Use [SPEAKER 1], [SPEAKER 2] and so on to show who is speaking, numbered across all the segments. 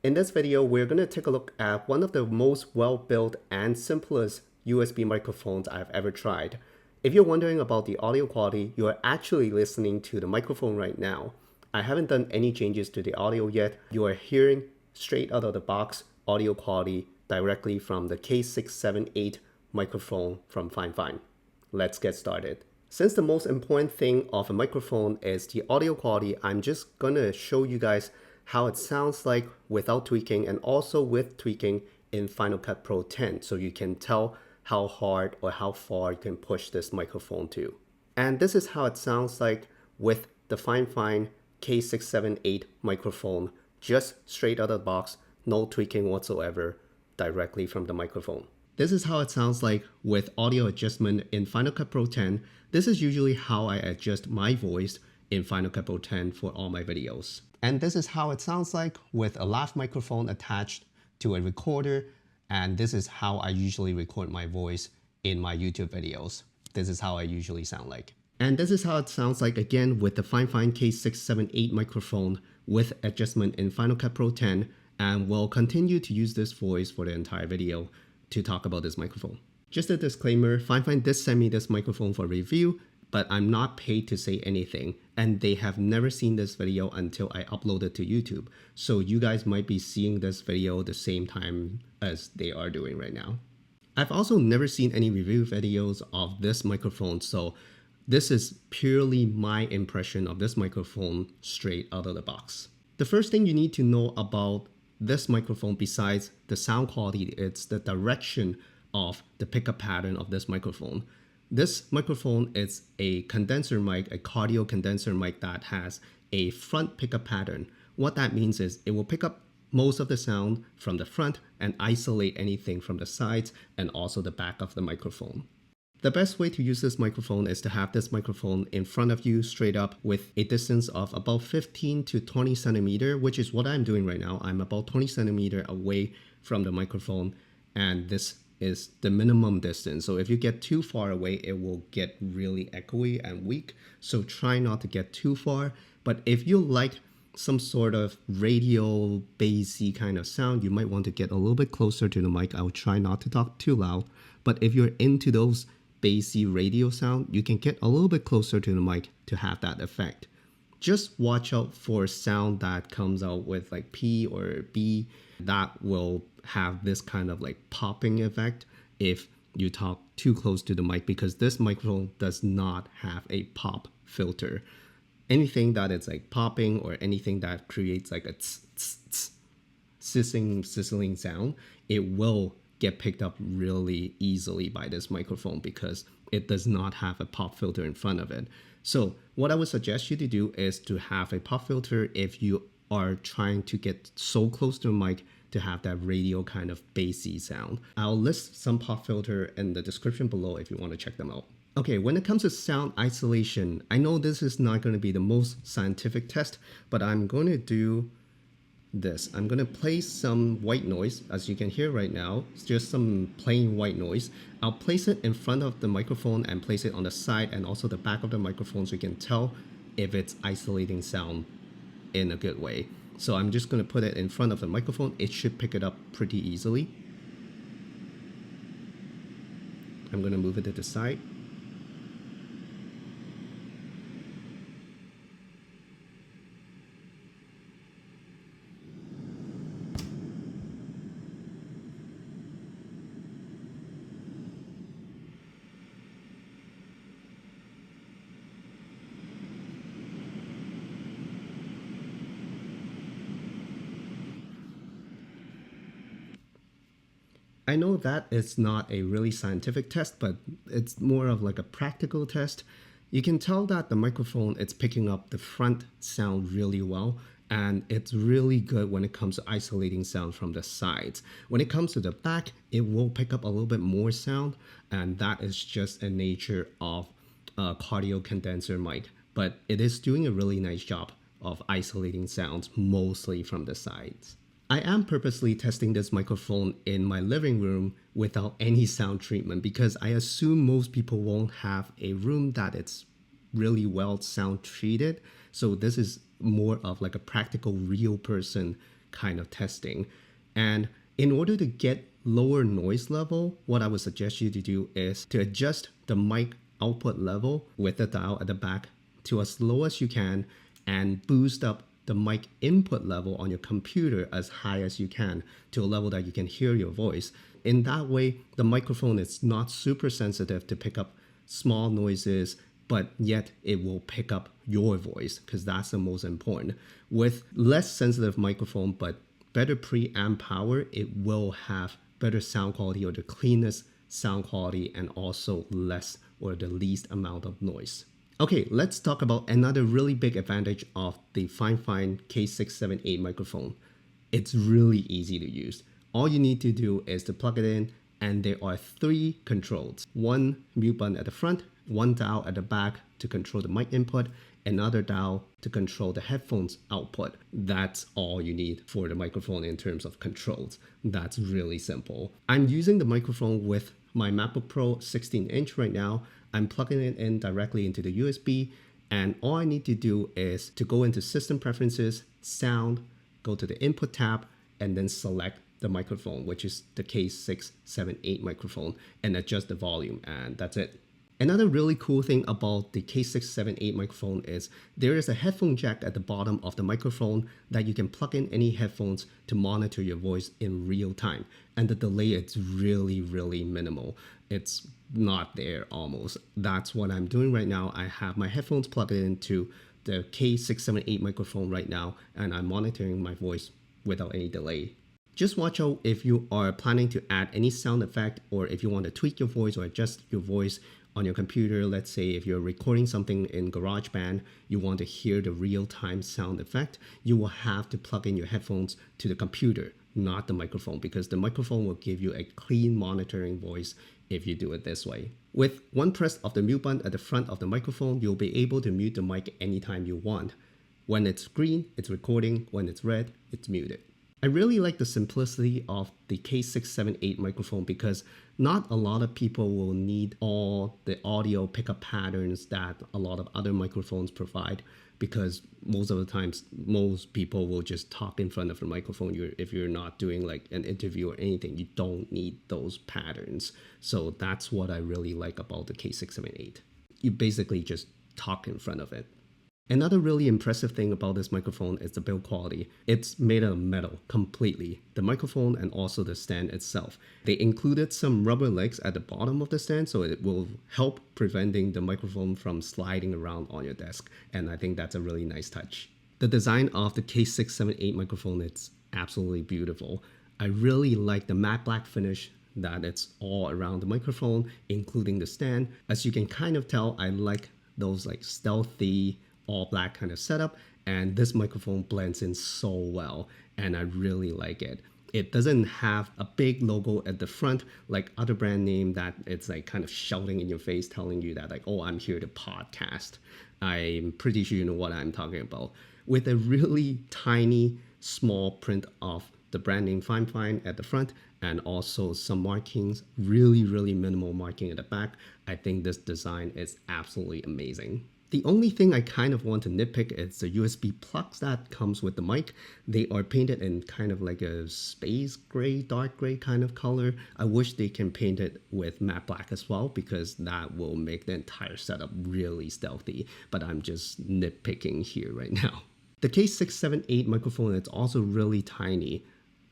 [SPEAKER 1] In this video, we're going to take a look at one of the most well-built and simplest USB microphones I've ever tried. If you're wondering about the audio quality, you are actually listening to the microphone right now. I haven't done any changes to the audio yet. You are hearing straight out of the box audio quality directly from the K678 microphone from Fifine. Let's get started. Since the most important thing of a microphone is the audio quality, I'm just going to show you guys how it sounds like without tweaking and also with tweaking in Final Cut Pro 10, so you can tell how hard or how far you can push this microphone to. And this is how it sounds like with the Fifine K678 microphone, just straight out of the box, no tweaking whatsoever, directly from the microphone. This is how it sounds like with audio adjustment in Final Cut Pro 10. This is usually how I adjust my voice in Final Cut Pro 10 for all my videos. And this is how it sounds like with a lav microphone attached to a recorder. And this is how I usually record my voice in my YouTube videos. This is how I usually sound like. And this is how it sounds like again with the Fifine K678 microphone with adjustment in Final Cut Pro 10. And we'll continue to use this voice for the entire video to talk about this microphone. Just a disclaimer, Fifine did send me this microphone for review, but I'm not paid to say anything, and they have never seen this video until I upload it to YouTube. So you guys might be seeing this video the same time as they are doing right now. I've also never seen any review videos of this microphone, so this is purely my impression of this microphone straight out of the box. The first thing you need to know about this microphone, besides the sound quality, it's the direction of the pickup pattern of this microphone. This microphone is a condenser mic, a cardio condenser mic that has a front pickup pattern. What that means is it will pick up most of the sound from the front and isolate anything from the sides and also the back of the microphone. The best way to use this microphone is to have this microphone in front of you straight up with a distance of about 15 to 20 centimeter, which is what I'm doing right now. I'm about 20 centimeter away from the microphone, and this is the minimum distance. So if you get too far away, it will get really echoey and weak. So try not to get too far. But if you like some sort of radio bassy kind of sound, you might want to get a little bit closer to the mic. I will try not to talk too loud. But if you're into those bassy radio sound, you can get a little bit closer to the mic to have that effect. Just watch out for sound that comes out with like P or B that will have this kind of like popping effect if you talk too close to the mic, because this microphone does not have a pop filter. Anything that is like popping or anything that creates like a tss, tss, tss, sizzling sound, it will get picked up really easily by this microphone because it does not have a pop filter in front of it. So what I would suggest you to do is to have a pop filter if you are trying to get so close to the mic to have that radio kind of bassy sound. I'll list some pop filter in the description below if you want to check them out. Okay, when it comes to sound isolation, I know this is not going to be the most scientific test, but I'm going to do this. I'm going to place some white noise, as you can hear right now. It's just some plain white noise. I'll place it in front of the microphone and place it on the side and also the back of the microphone so you can tell if it's isolating sound in a good way. So I'm just going to put it in front of the microphone. It should pick it up pretty easily. I'm going to move it to the side. I know that it's not a really scientific test, but it's more of like a practical test. You can tell that the microphone, it's picking up the front sound really well, and it's really good when it comes to isolating sound from the sides. When it comes to the back, it will pick up a little bit more sound, and that is just a nature of a cardio condenser mic. But it is doing a really nice job of isolating sounds mostly from the sides. I am purposely testing this microphone in my living room without any sound treatment because I assume most people won't have a room that it's really well sound treated. So this is more of like a practical real person kind of testing. And in order to get lower noise level, what I would suggest you to do is to adjust the mic output level with the dial at the back to as low as you can and boost up the mic input level on your computer as high as you can to a level that you can hear your voice. In that way, the microphone is not super sensitive to pick up small noises, but yet it will pick up your voice because that's the most important. With less sensitive microphone, but better preamp power, it will have better sound quality or the cleanest sound quality and also less or the least amount of noise. Okay, let's talk about another really big advantage of the Fifine K678 microphone. It's really easy to use. All you need to do is to plug it in, and there are 3 controls. One mute button at the front, one dial at the back to control the mic input, another dial to control the headphones output. That's all you need for the microphone in terms of controls. That's really simple. I'm using the microphone with my MacBook Pro 16-inch right now. I'm plugging it in directly into the USB, and all I need to do is to go into System Preferences, Sound, go to the Input tab, and then select the microphone, which is the K678 microphone, and adjust the volume, and that's it. Another really cool thing about the K678 microphone is there is a headphone jack at the bottom of the microphone that you can plug in any headphones to monitor your voice in real time. And the delay is really, really minimal. It's not there almost. That's what I'm doing right now. I have my headphones plugged into the K678 microphone right now, and I'm monitoring my voice without any delay. Just watch out if you are planning to add any sound effect or if you want to tweak your voice or adjust your voice on your computer. Let's say if you're recording something in GarageBand, you want to hear the real-time sound effect, you will have to plug in your headphones to the computer, not the microphone, because the microphone will give you a clean monitoring voice if you do it this way. With one press of the mute button at the front of the microphone, you'll be able to mute the mic anytime you want. When it's green, it's recording. When it's red, it's muted. I really like the simplicity of the K678 microphone because not a lot of people will need all the audio pickup patterns that a lot of other microphones provide, because most of the times, most people will just talk in front of the microphone. If you're not doing like an interview or anything, you don't need those patterns. So that's what I really like about the K678. You basically just talk in front of it. Another really impressive thing about this microphone is the build quality. It's made out of metal completely, the microphone and also the stand itself. They included some rubber legs at the bottom of the stand, so it will help preventing the microphone from sliding around on your desk, and I think that's a really nice touch. The design of the K678 microphone is absolutely beautiful. I really like the matte black finish that it's all around the microphone, including the stand. As you can kind of tell, I like those like stealthy all black kind of setup, and this microphone blends in so well, and I really like it. It doesn't have a big logo at the front like other brand name that it's like kind of shouting in your face telling you that like, oh, I'm here to podcast. I'm pretty sure you know what I'm talking about. With a really tiny small print of the brand name Fifine at the front and also some markings, really minimal marking at the back, I think this design is absolutely amazing. The only thing I kind of want to nitpick is the USB plugs that comes with the mic. They are painted in kind of like a space gray, dark gray kind of color. I wish they can paint it with matte black as well, because that will make the entire setup really stealthy, but I'm just nitpicking here right now. The K678 microphone is also really tiny.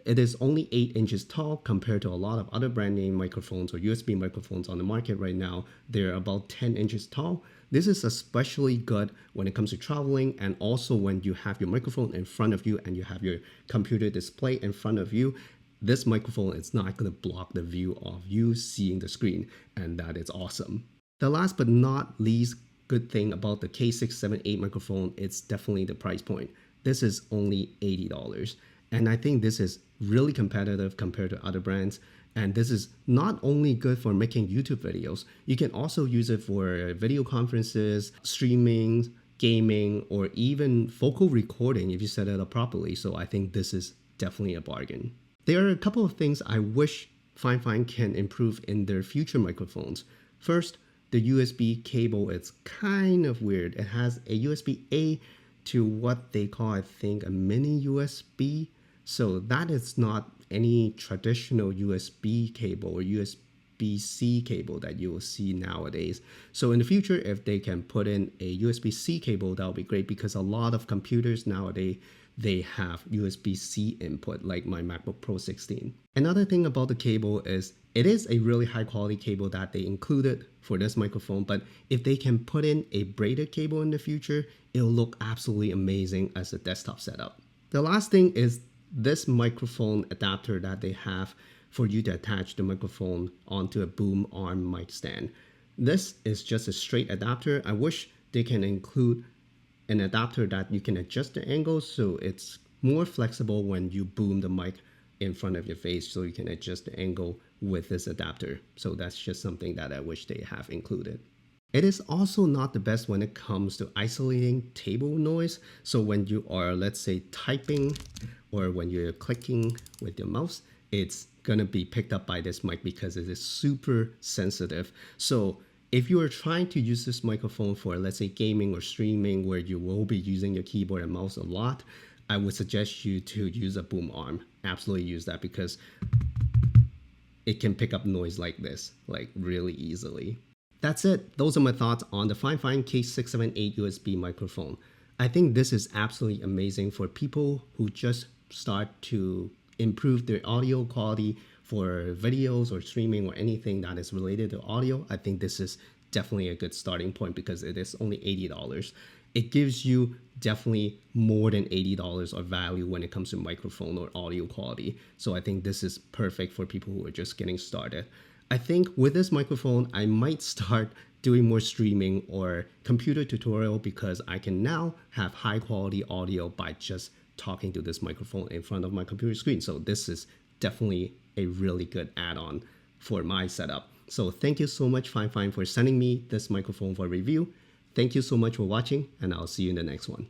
[SPEAKER 1] It is only 8 inches tall compared to a lot of other brand name microphones or USB microphones on the market right now. They're about 10 inches tall. This is especially good when it comes to traveling, and also when you have your microphone in front of you and you have your computer display in front of you. This microphone is not going to block the view of you seeing the screen, and that is awesome. The last but not least good thing about the K678 microphone is definitely the price point. This is only $80. And I think this is really competitive compared to other brands. And this is not only good for making YouTube videos, you can also use it for video conferences, streaming, gaming, or even vocal recording if you set it up properly. So I think this is definitely a bargain. There are a couple of things I wish Fifine can improve in their future microphones. First, the USB cable is kind of weird. It has a USB-A to what they call, I think, a mini USB. So that is not any traditional USB cable or USB-C cable that you will see nowadays. So in the future, if they can put in a USB-C cable, that would be great, because a lot of computers nowadays, they have USB-C input, like my MacBook Pro 16. Another thing about the cable is it is a really high quality cable that they included for this microphone, but if they can put in a braided cable in the future, it'll look absolutely amazing as a desktop setup. The last thing is this microphone adapter that they have for you to attach the microphone onto a boom arm mic stand. This is just a straight adapter. I wish they can include an adapter that you can adjust the angle so it's more flexible when you boom the mic in front of your face, so you can adjust the angle with this adapter. So that's just something that I wish they have included. It is also not the best when it comes to isolating table noise. So when you are, let's say, typing or when you're clicking with your mouse, it's gonna be picked up by this mic because it is super sensitive. So if you are trying to use this microphone for, let's say, gaming or streaming, where you will be using your keyboard and mouse a lot, I would suggest you to use a boom arm. Absolutely use that, because it can pick up noise like this, like really easily. That's it. Those are my thoughts on the Fifine K678 USB microphone. I think this is absolutely amazing for people who just start to improve their audio quality for videos or streaming or anything that is related to audio. I think this is definitely a good starting point because it is only $80. It gives you definitely more than $80 of value when it comes to microphone or audio quality. So I think this is perfect for people who are just getting started. I think with this microphone, I might start doing more streaming or computer tutorial, because I can now have high quality audio by just talking to this microphone in front of my computer screen. So this is definitely a really good add-on for my setup. So thank you so much, Fifine, for sending me this microphone for review. Thank you so much for watching, and I'll see you in the next one.